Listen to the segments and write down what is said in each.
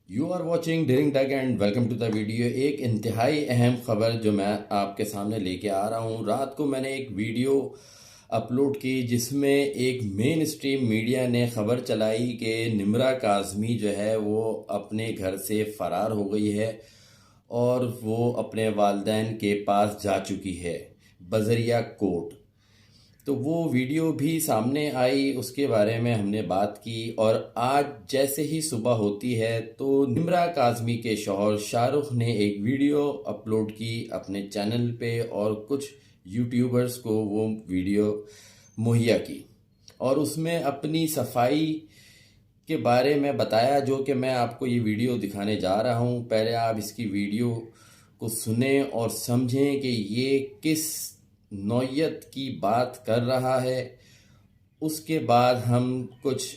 You are watching drink tag and welcome to the video. एक इंतहाई अहम खबर जो मैं आपके सामने लेके आ रहा हूँ। रात को मैंने एक वीडियो अपलोड की जिसमें एक मेन स्ट्रीम मीडिया ने खबर चलाई कि निम्रा काज़मी जो है वो अपने घर से फ़रार हो गई है और वो अपने वालिदैन के पास जा चुकी है बजरिया कोर्ट। तो वो वीडियो भी सामने आई, उसके बारे में हमने बात की। और आज जैसे ही सुबह होती है तो निम्रा काज़मी के शौहर शाहरुख ने एक वीडियो अपलोड की अपने चैनल पे और कुछ यूट्यूबर्स को वो वीडियो मुहैया की और उसमें अपनी सफाई के बारे में बताया, जो कि मैं आपको ये वीडियो दिखाने जा रहा हूँ। पहले आप इसकी वीडियो को सुने और समझें कि ये किस नौयत की बात कर रहा है। उसके बाद हम कुछ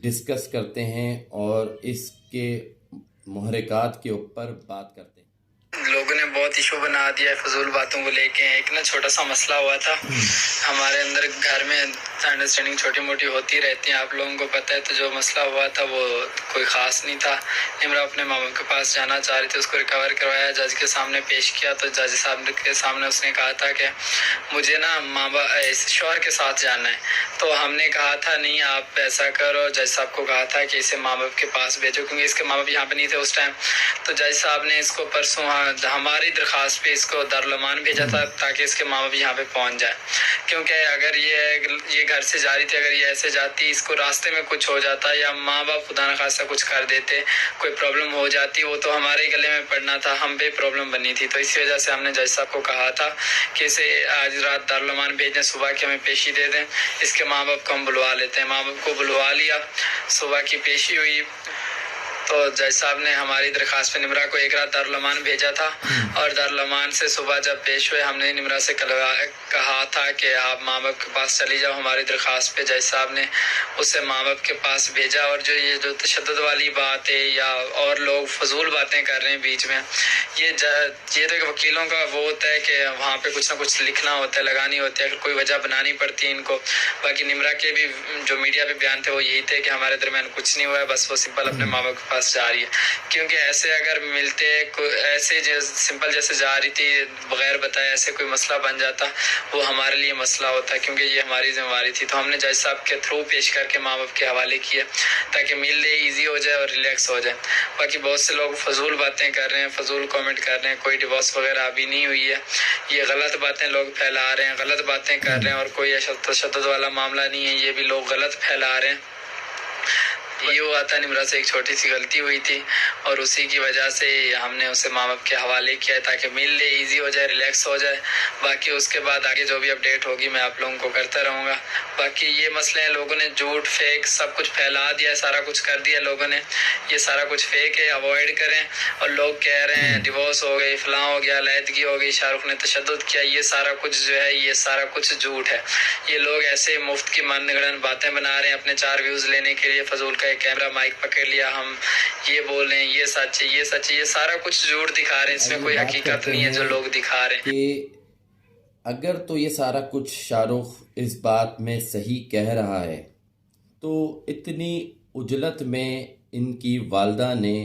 डिस्कस करते हैं और इसके मुहर्रिकात के ऊपर बात करते हैं। लोगों ने बहुत इशू बना दिया है फजूल बातों को लेके। एक ना छोटा सा मसला हुआ था हमारे अंदर घर में, अंडरस्टैंडिंग छोटी मोटी होती रहती है, आप लोगों को पता है। तो जो मसला हुआ था वो कोई ख़ास नहीं था। निम्रा अपने मामा के पास जाना चाह रही थी, उसको रिकवर करवाया, जज के सामने पेश किया। तो जज साहब के सामने उसने कहा था कि मुझे ना मामा शौहर के साथ जाना है। तो हमने कहा था नहीं आप ऐसा करो। जज साहब को कहा था कि इसे माँ बाप के पास भेजो, क्योंकि इसके माँ बाप यहाँ पे नहीं थे उस टाइम। तो जज साहब ने इसको परसों हमारी दरख्वास्त पे इसको दारुल अमान भेजा था ताकि इसके माँ बाप यहाँ पे पहुँच जाए। क्योंकि अगर ये घर से जा रही थी, अगर ये ऐसे जाती, इसको रास्ते में कुछ हो जाता या माँ बाप खुदा न खास्ता कुछ कर देते, कोई प्रॉब्लम हो जाती, वो तो हमारे गले में पड़ना था, हम पे प्रॉब्लम बनी थी। तो इसी वजह से हमने जज साहब को कहा था कि इसे आज रात दारुल अमान भेज दें, सुबह की हमें पेशी दे दें, इसके माँ बाप को हम बुलवा लेते हैं। माँ बाप को बुलवा लिया, सुबह की पेशी हुई। तो जज साहब ने हमारी दरख्वास्त पे निम्रा को एक रात दारुल अमान भेजा था और दारुल अमान से सुबह जब पेश हुए हमने निम्रा से कहा था कि आप माँ बाप के पास चली जाओ। हमारी दरख्वास्त पे जज साहब ने उसे माँ बाप के पास भेजा। और जो तशद्दुद वाली बात है या और लोग फजूल बातें कर रहे हैं बीच में, ये तो एक वकीलों का वो होता है कि वहाँ पे कुछ ना कुछ लिखना होता है, लगानी होती है, कोई वजह बनानी पड़ती है इनको। बाकी निम्रा के भी जो मीडिया पे बयान थे वो यही थे कि हमारे दरमियान कुछ नहीं हुआ है, बस वो सिंपल अपने माँ बाप के पास जा रही है। क्योंकि ऐसे अगर मिलते ऐसे सिंपल जैसे जा रही थी बगैर बताए, ऐसे कोई मसला बन जाता, वो हमारे लिए मसला होता, क्योंकि ये हमारी जिम्मेवारी थी। तो हमने जज साहब के थ्रू पेश करके माँ बाप के हवाले किए ताकि मिलने ईजी हो जाए और रिलैक्स हो जाए। बाकी बहुत से लोग फजूल बातें कर रहे हैं, फजूल कमेंट कर रहे हैं, कोई डिवोर्स वगैरह अभी नहीं हुई है, ये गलत बातें लोग फैला रहे हैं, गलत बातें कर रहे हैं। और कोई ऐसा तशद्दुद वाला मामला नहीं है, ये भी लोग गलत फैला रहे हैं। ये हुआ था, निम्रा से एक छोटी सी गलती हुई थी और उसी की वजह से हमने उसे माँ बाप के हवाले किया ताकि मिल ले, ईजी हो जाए, रिलैक्स हो जाए। बाकी उसके बाद आगे जो भी अपडेट होगी मैं आप लोगों को करता रहूँगा। बाकी ये मसले हैं, लोगों ने झूठ फेक सब कुछ फैला दिया, सारा कुछ कर दिया लोगों ने, ये सारा कुछ फेक है, अवॉइड करें। और लोग कह रहे हैं डिवोर्स हो गई, फलां हो गया, अलहदगी हो गई, शाहरुख ने तशद्दुद किया, ये सारा कुछ जो है ये सारा कुछ झूठ है। ये लोग ऐसे मुफ्त की मनगढ़ंत बातें बना रहे हैं अपने 4 व्यूज़ लेने के लिए। फजूल का कैमरा माइक पकड़ लिया, हम ये बोल रहे हैं ये सच है, ये सच है, ये सारा कुछ झूठ दिखा रहे हैं, इसमें कोई हकीकत नहीं है जो लोग दिखा रहे हैं। कि अगर तो ये सारा कुछ शाहरुख इस बात में सही कह रहा है तो इतनी उजलत में इनकी वालदा ने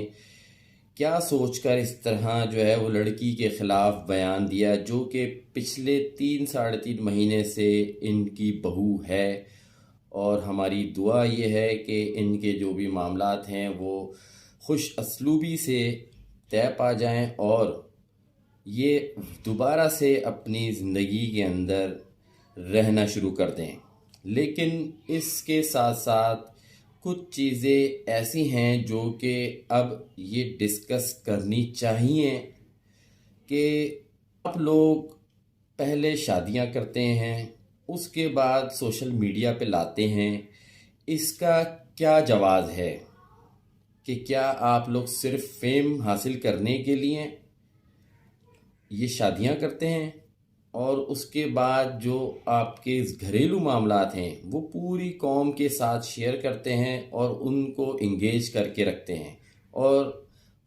क्या सोचकर इस तरह जो है वो लड़की के ख़िलाफ़ बयान दिया, जो कि पिछले 3 साढ़े 3 महीने से इनकी बहू है। और हमारी दुआ ये है कि इनके जो भी मामलात हैं वो खुश असलूबी से तय पा जाएं और ये दोबारा से अपनी ज़िंदगी के अंदर रहना शुरू कर दें। लेकिन इसके साथ साथ कुछ चीज़ें ऐसी हैं जो कि अब ये डिस्कस करनी चाहिए कि आप लोग पहले शादियां करते हैं, उसके बाद सोशल मीडिया पे लाते हैं, इसका क्या जवाज़ है कि क्या आप लोग सिर्फ फेम हासिल करने के लिए ये शादियां करते हैं और उसके बाद जो आपके घरेलू मामलात हैं वो पूरी कौम के साथ शेयर करते हैं और उनको इंगेज करके रखते हैं और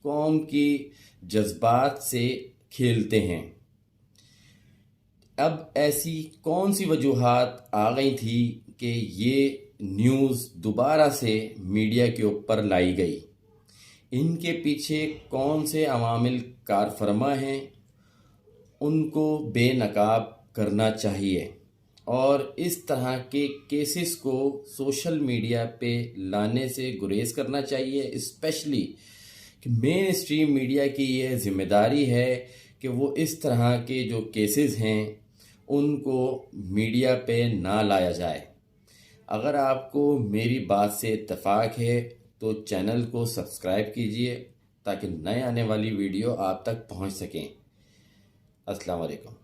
कौम की जज्बात से खेलते हैं। अब ऐसी कौन सी वजूहात आ गई थी कि ये न्यूज़ दोबारा से मीडिया के ऊपर लाई गई? ان کے پیچھے کون سے عوامل کار فرما ہیں ان کو بے نقاب کرنا چاہیے، اور اس طرح کے کیسز کو سوشل میڈیا پہ لانے سے گریز کرنا چاہیے۔ اسپیشلی کہ مین اسٹریم میڈیا کی یہ ذمہ داری ہے کہ وہ اس طرح کے جو کیسز ہیں ان کو میڈیا پہ نہ لایا جائے۔ اگر آپ کو میری بات سے اتفاق ہے تو چینل کو سبسکرائب کیجئے تاکہ نئے آنے والی ویڈیو آپ تک پہنچ سکیں۔ السلام علیکم۔